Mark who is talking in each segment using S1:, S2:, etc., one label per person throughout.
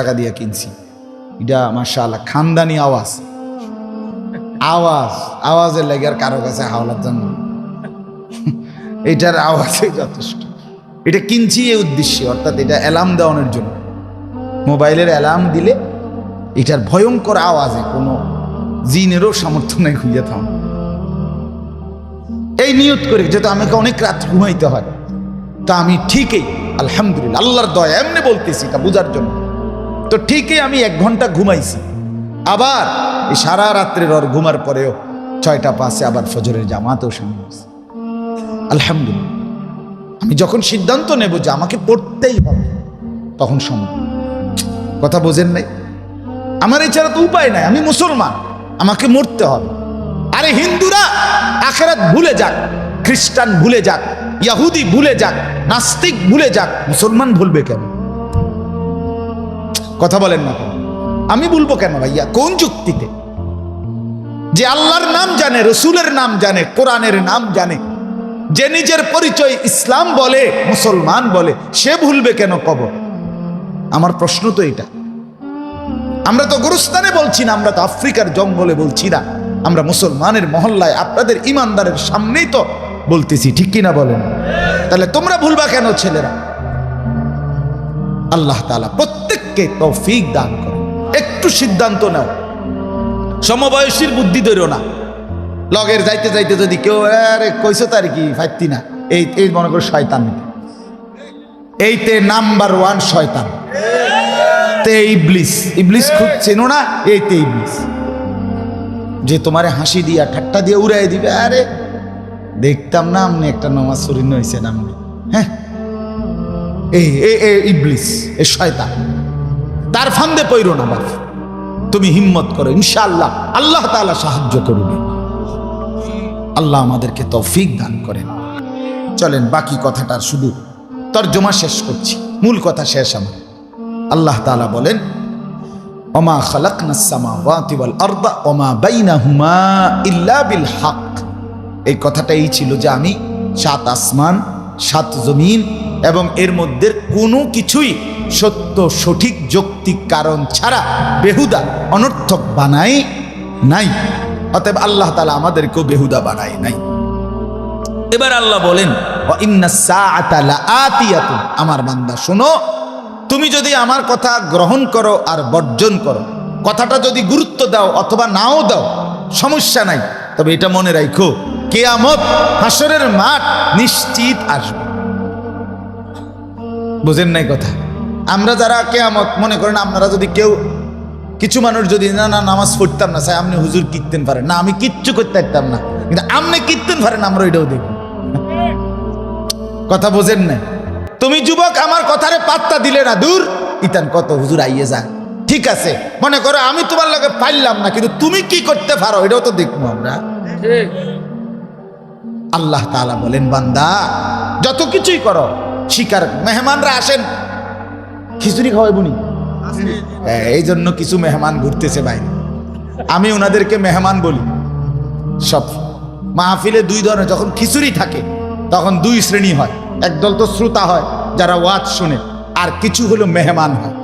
S1: টাকা দিয়ে কিনছি। এটা মাশাআল্লাহ খানদানি আওয়াজ আওয়াজ আওয়াজের লাগে আর কারো কাছে হাওলার জন্য এটার আওয়াজই যথেষ্ট। এটা কিনছি এই উদ্দেশ্যে, অর্থাৎ এটা অ্যালার্ম দেওয়ানোর জন্য। মোবাইলের অ্যালার্ম দিলে এটার ভয়ঙ্কর আওয়াজে কোনো জিনেরও সামর্থ্য নেই খুঁজে থাম। এই নিয়ত করে যেহেতু আমাকে অনেক রাত ঘুমাইতে হয়, তা আমি ঠিকই আলহামদুলিল্লাহ আল্লাহর দয়া এমনি বলতেছি এটা বোঝার জন্য, তো ঠিকই আমি 1 ঘন্টা ঘুমাইছি। আবার এই সারা রাত্রের ওর ঘুমার পরেও 6টা 5-এ আবার ফজরের জামাতেও সামনে হয়েছে আলহামদুলিল্লাহ। আমি যখন সিদ্ধান্ত নেব যে আমাকে পড়তেই হবে তখন সম্ভব। কথা বোঝেন নাই? আমার এছাড়া তো উপায় নাই, আমি মুসলমান, আমাকে মরতে হবে। আরে হিন্দুরা আখিরাত ভুলে যাক, খ্রিস্টান ভুলে যাক, ইহুদি ভুলে যাক, নাস্তিক ভুলে যাক, মুসলমান ভুলবে কেন? কথা বলেন না কেন? আমি বলবো কেন ভাইয়া? কোন যুক্তিতে? যে আল্লাহর নাম জানে, রসুলের নাম জানে, কোরআনের নাম জানে, যে নিজের পরিচয় ইসলাম বলে, মুসলমান বলে, সে ভুলবে কেন কবর? আমার প্রশ্ন তো এটা। আমরা তো গোরস্থানে বলছি না, আমরা তো আফ্রিকার জঙ্গলে বলছি না, আমরা মুসলমানের মহল্লায় আপনাদের ইমানদারের সামনেই তো বলতেছি, ঠিক কিনা বলেন? তাহলে তোমরা ভুলবা কেন ছেলেরা? আল্লাহ তাআলা প্রত্যেককে তৌফিক দান করে। একটু সিদ্ধান্ত নাও, সমবয়সীর বুদ্ধি ধরো না। লগের যাইতে যাইতে যদি কেউ আরে কইছো তার কি ফাইতি না, এই মনে করো শয়তান, এইতে নাম্বার 1 শয়তান, তে ইবলিস। ইবলিস খুব চেনো না? এইতে ইবলিস, যে তোমারে হাসি দিয়া ঠাট্টা দিয়ে উড়াই দিবে। আরে দেখতাম না আপনি একটা নামাজ শরীর হয়েছে নামনি, হ্যাঁ এই ইবলিস, এ শয়তান, তার ফান্দে পইরো না বাপ। তুমি হিম্মত করো, ইনশাআল্লাহ আল্লাহ তাআলা সাহায্য করবে। আল্লাহ আমাদেরকে তৌফিক দান করেন। চলেন বাকি কথাটার শুধু তর্জমা শেষ করছি, মূল কথা শেষ আমার। আল্লাহ তাআলা বলেন, ওমা খালাকনাস সামাওয়াতি ওয়াল আরদা ওমা বাইনাহুমা ইল্লা বিল হক। এই কথাটা এই ছিল যে আমি 7 আসমান 7 জমিন এবং এর মধ্যে কোনো কিছুই সত্য সঠিক যৌক্তিক কারণ ছাড়া বেহুদা অনর্থক বানাই নাই। অতএব আল্লাহ তাআলা আমাদেরকেও বেহুদা বানাই নাই। এবার আল্লাহ বলেন, ওয়া ইন্নাস সাআতা লাআতিয়াতুন। আমার বান্দা শোনো, তুমি যদি আমার কথা গ্রহণ করো আর বর্জন করো, কথাটা যদি গুরুত্ব দাও অথবা নাও দাও, সমস্যা নাই, তবে এটা মনে রাখো, কিয়ামত হাসরের মাঠ নিশ্চিত আসবে। বুঝেন নাই কথা? আমরা যারা কিয়ামত মনে করেন, আপনারা যদি কেউ কিছু মানুষ যদি না নামাজ পড়তাম না, চাই আপনি হুজুর কীর্তন পারেন না, আমি কিচ্ছু করতে পারতাম না, কিন্তু আপনি কীর্তন পারেন, আমরা এটাও দেখব। কথা বোঝেন না? তুমি যুবক আমার কথারে পাত্তা দিলে না, দূর ইতান কত হুজুর আইয়ে যা, ঠিক আছে, মনে করো আমি তোমার লগে পাইলাম না, কিন্তু তুমি কি করতে পারো এটাও তো দেখবো আমরা। আল্লাহ তাআলা বলেন, বান্দা যত কিছুই করো স্বীকার। মেহমানরা আসেন, খিচুড়ি খাওয়াইবনি, এই জন্য কিছু মেহমান ঘুরতেছে বাইরে, আমি ওনাদেরকে মেহমান বলি। সব মাহফিলে 2 ধরনের, যখন খিচুড়ি থাকে তখন 2 শ্রেণী হয়। একদল তো শ্রোতা হয় যারা ওয়াজ শুনে, আর কিছু হলো মেহমান হয়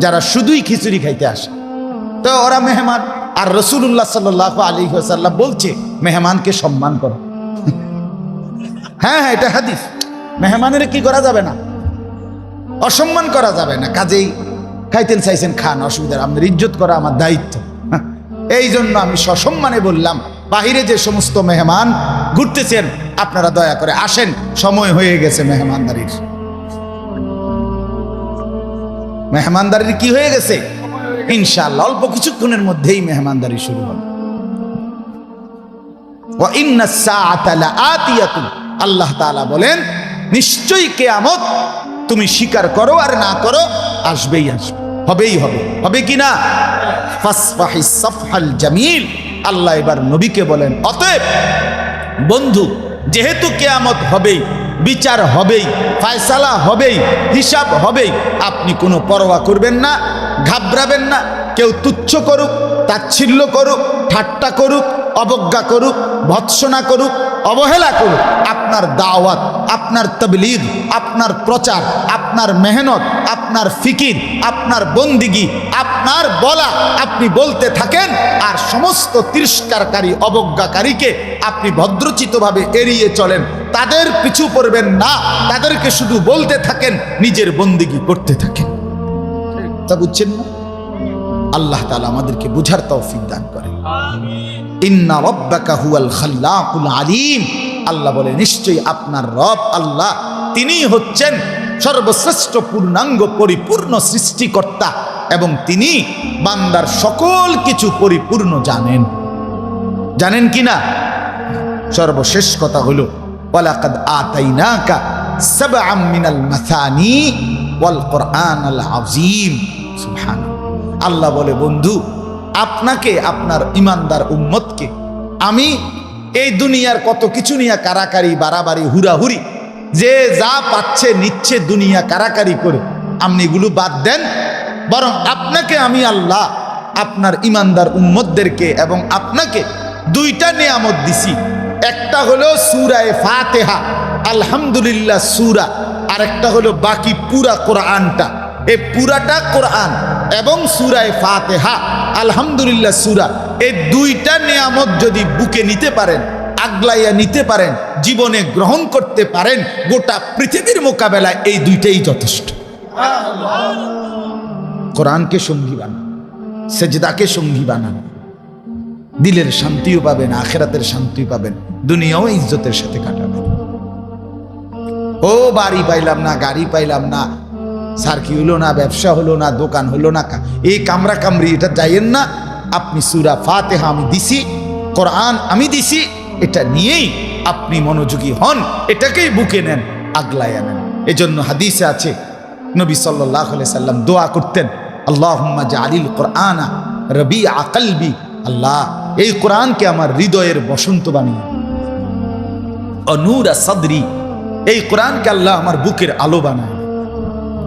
S1: যারা শুধুই খিচুড়ি খাইতে আসে, তো ওরা মেহমান। আর রাসূলুল্লাহ সাল্লাল্লাহু আলাইহি ওয়াসাল্লাম বলছে মেহমানকে সম্মান করো। হ্যাঁ হ্যাঁ, এটা হাদিস। মেহমানের কি করা যাবে না, অসম্মান করা যাবে না। কাজেই খাইতেন চাইছেন খান, অসুবিধা, আপনার ইজ্জত করা আমার দায়িত্ব। এই জন্য আমি সসম্মানে বললাম, বাহিরে যে সমস্ত মেহমান ঘুরতেছেন আপনারা দয়া করে আসেন, সময় হয়ে গেছে মেহমানদারির। মেহমানদারির কি হয়ে গেছে? ইনশাআল্লাহ অল্প কিছুক্ষণের মধ্যেই মেহমানদারি শুরু হবে। ওয়া ইন্নাস সাআতা লাআতিয়াতুন। আল্লাহ তাআলা বলেন, নিশ্চয়ই কিয়ামত তুমি স্বীকার করো আর না করো আসবেই আসবে, হবেই হবে। হবে কি না? ফাসফাহিস সাফহাল জামিল। আল্লাহ এবার নবীকে বলেন, অতএব বন্ধু, যেহেতু কিয়ামত হবেই, বিচার হবেই, ফয়সালা হবেই, হিসাব হবেই, আপনি কোনো পরোয়া করবেন না, ঘাবড়াবেন না, কেউ তুচ্ছ করুক, তাচ্ছিল্য করুক, ঠাট্টা করুক, অবজ্ঞা করুক, ভৎসনা করুক, অবহেলা করুক, আপনার দাওয়াত, আপনার তাবলীগ, আপনার প্রচার, আপনার মেহনত, আপনার ফিকির, আপনার বন্দিগি, আপনার বলা আপনি বলতে থাকেন, আর সমস্ত তিরস্কারকারী অবজ্ঞাকারীকে আপনি ভদ্রচিতভাবে এড়িয়ে চলেন, তাদের পিছু পড়বেন না, তাদেরকে শুধু বলতে থাকেন, নিজের বন্দিগি করতে থাকেন। তা বুঝছেন না? আল্লাহ তাআলা আমাদেরকে বুঝার তৌফিক দান করেন। ইন্না রাব্বাকা হুয়াল খাল্লাকুল আলিম। আল্লাহ বলে নিশ্চয়ই আপনার রব আল্লাহ, তিনি হচ্ছেন সর্বশ্রেষ্ঠ পূর্ণাঙ্গ পরিপূর্ণ সৃষ্টিকর্তা, এবং তিনি বান্দার সকল কিছু পরিপূর্ণ জানেন। জানেন কি না? সর্বশেষ কথা হলো ওয়ালাকাদ আতাইনাকা সাবআম মিনাল মাসানি ওয়াল কুরআনাল আযীম। সুবহানাল্লাহ। আল্লাহ বলে বন্ধু, আপনাকে, আপনার ইমানদার উম্মতকে আমি এই দুনিয়ার কত কিছু নিয়ে কারাকারি, বাড়াবাড়ি, হুরাহুরি, যে যা পাচ্ছে নিচ্ছে দুনিয়া কারাকারি করে, আপনি এগুলো বাদ দেন, বরং আপনাকে আমি আল্লাহ আপনার ইমানদার উম্মতদেরকে এবং আপনাকে দুইটা নিয়ামত দিছি। একটা হলো সূরা ফাতিহা, আলহামদুলিল্লাহ সূরা, আর একটা হলো বাকি পুরা কোরআনটা। এই পুরাটা কোরআন এবং সূরা ফাতিহা, আলহামদুলিল্লাহ সূরা, এই দুইটা নিয়ামত যদি বুকে নিতে পারেন, আগলাইয়া নিতে পারেন, জীবনে গ্রহণ করতে পারেন, গোটা পৃথিবীর মোকাবেলায় এই দুইটাই যথেষ্ট। কোরআনকে সঙ্গী বানান, সেজদাকে সঙ্গী বানান, দিলের শান্তিও পাবেন, আখিরাতের শান্তিও পাবেন, দুনিয়াও ইজ্জতের সাথে কাটাবেন। ও বাড়ি পাইলাম না, গাড়ি পাইলাম না, সার্কি হলো না, ব্যবসা হলো না, দোকান হলো না, এই কামরা কামরি, এটা যাইয়েন না। আপনি সূরা ফাতিহা আমি দিছি, কোরআন আমি দিছি, এটা নিয়েই আপনি মনোযোগী হন, এটাকেই বুকে নেন, আগলাইয়া নেন। এজন্য হাদিসে আছে নবী সাল্লাল্লাহু আলাইহি সাল্লাম দোয়া করতেন, আল্লাহুম্মা জাআলিল কুরআনা রবিআ কলবি। আল্লাহ, এই কোরআনকে আমার হৃদয়ের বসন্ত বানিয়ে, নূরা সাদরি, এই কোরআনকে আল্লাহ আমার বুকের আলো বানায়,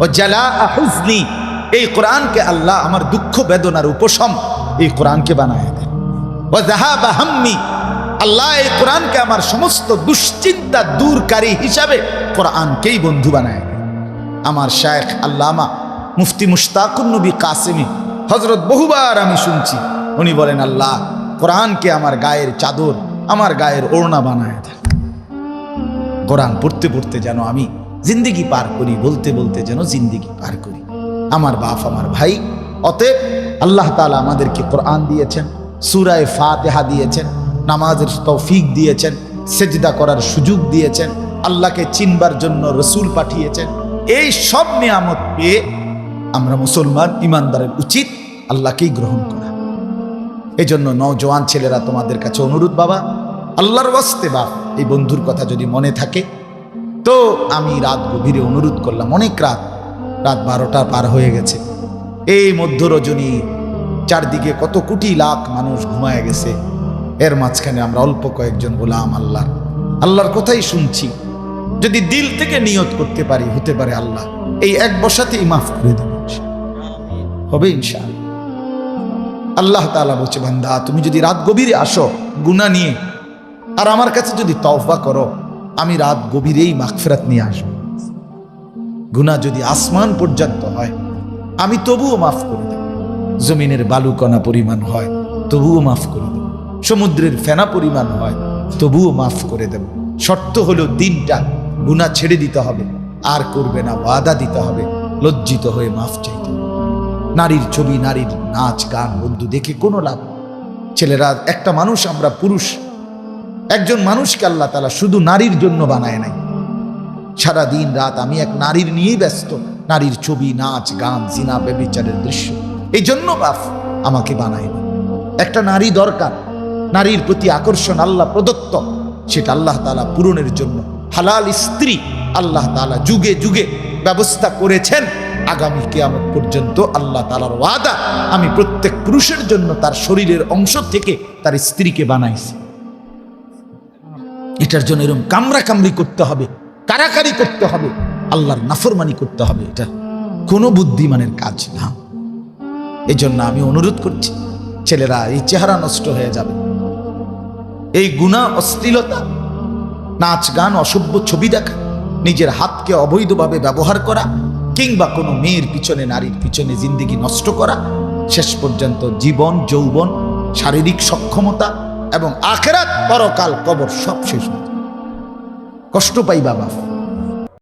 S1: ও জালাআ হুজনি, এই কোরআনকে আল্লাহ আমার দুঃখ বেদনার উপশম, এই কোরআনকে বানায় দেন। ও যাহাবা হাম্মি, আল্লাহ এই কোরআনকে আমার সমস্ত দুশ্চিন্তা দূরকারী হিসাবে কোরআনকেই বন্ধু বানায় দেন। আমার শায়েখ আল্লামা মুফতি মুশতাকুন নবী কাসেমি হযরত বহুবার আমি শুনছি, উনি বলেন, আল্লাহ কোরআনকে আমার গায়ের চাদর, আমার গায়ের ওড়না বানায় দেন। কোরআন পড়তে পড়তে যেন আমি জিন্দেগি পার করি, বলতে বলতে যেন জিন্দেগি পার করি। আমার বাপ, আমার ভাই, অতএব আল্লাহ তাআলা আমাদেরকে কোরআন দিয়েছেন, সূরা ফাতিহা দিয়েছেন, নামাজের তৌফিক দিয়েছেন, সেজদা করার সুযোগ দিয়েছেন, আল্লাহকে চিনবার জন্য রসুল পাঠিয়েছেন। এই সব নিয়ামত পেয়ে আমরা মুসলমান ইমানদারের উচিত আল্লাহকেই গ্রহণ করা। এই জন্য নওজোয়ান ছেলেরা তোমাদের কাছে অনুরোধ, বাবা আল্লাহর ওয়াস্তে বাপ, এই বন্ধুর কথা যদি মনে থাকে তো আমি রাত গভীরে অনুরোধ করলাম, অনেক রাত 12টা পার হয়ে গেছে, এই মধ্য রজনী, চারদিকে কত কোটি লাখ মানুষ ঘুমায় গেছে, এর মাঝখানে আমরা অল্প কয়েকজন গোলাম আল্লাহর কথাই শুনছি। যদি দিল থেকে নিয়ত করতে পারি, হতে পারে আল্লাহ এই এক বসাতেই মাফ করে দেবে, হবে ইনশাআল্লাহ। আল্লাহ তাআলা বলছে, বান্দা তুমি যদি রাত গভীরে আসো গুনাহ নিয়ে, আর আমার কাছে যদি তওবা করো, আমি রাত গভীরেই মাগফিরাত নিয়ে আসবো। গুনাহ যদি আসমান পর্যন্ত হয়, আমি তবুও মাফ করে দেব। জমিনের বালুকণা পরিমাণ হয়, তবুও মাফ করে দেব। সমুদ্রের ফেনা পরিমাণ হয়, তবুও মাফ করে দেব। শর্ত হলো দিনটা গুনাহ ছেড়ে দিতে হবে, আর করবে না, ওয়াদা দিতে হবে, লজ্জিত হয়ে মাফ চাইতে। নারীর ছবি, নারীর নাচ গান বন্ধু দেখে কোনো লাভ। ছেলেরা একটা মানুষ, আমরা পুরুষ, একজন মানুষকে আল্লাহ তাআলা শুধু নারীর জন্য বানায় নাই। সারা দিন রাত আমি এক নারীর নিয়েই ব্যস্ত, নারীর ছবি, নাচ গান, জিনা, ব্যভিচারের দৃশ্য, এই জন্য বাপ আমাকে বানায় না। একটা নারী দরকার, নারীর প্রতি আকর্ষণ আল্লাহ প্রদত্ত, সেটা আল্লাহ তাআলা পূরণের জন্য হালাল স্ত্রী আল্লাহ তাআলা যুগে যুগে ব্যবস্থা করেছেন। আগামী কিয়ামত পর্যন্ত আল্লাহ তাআলার ওয়াদা, আমি প্রত্যেক পুরুষের জন্য তার শরীরের অংশ থেকে তার স্ত্রীকে বানাইছি। এটার জন্য এরকম কামরা কামরি করতে হবে, কারাকারি করতে হবে, আল্লাহর নাফরমানি করতে হবে, এটা কোনো বুদ্ধিমানের কাজ না। এই জন্য আমি অনুরোধ করছি, ছেলেরা, এই চেহারা নষ্ট হয়ে যাবে। এই গুনাহ, অশ্লীলতা, নাচ গান, অসভ্য ছবি দেখা, নিজের হাতকে অবৈধভাবে ব্যবহার করা, কিংবা কোনো মেয়ের পিছনে, নারীর পিছনে জিন্দেগি নষ্ট করা, শেষ পর্যন্ত জীবন, যৌবন, শারীরিক সক্ষমতা এবং আখিরাত, পরকাল, কবর সব শেষ হয়ে যাবে। কষ্ট পাই বাবা।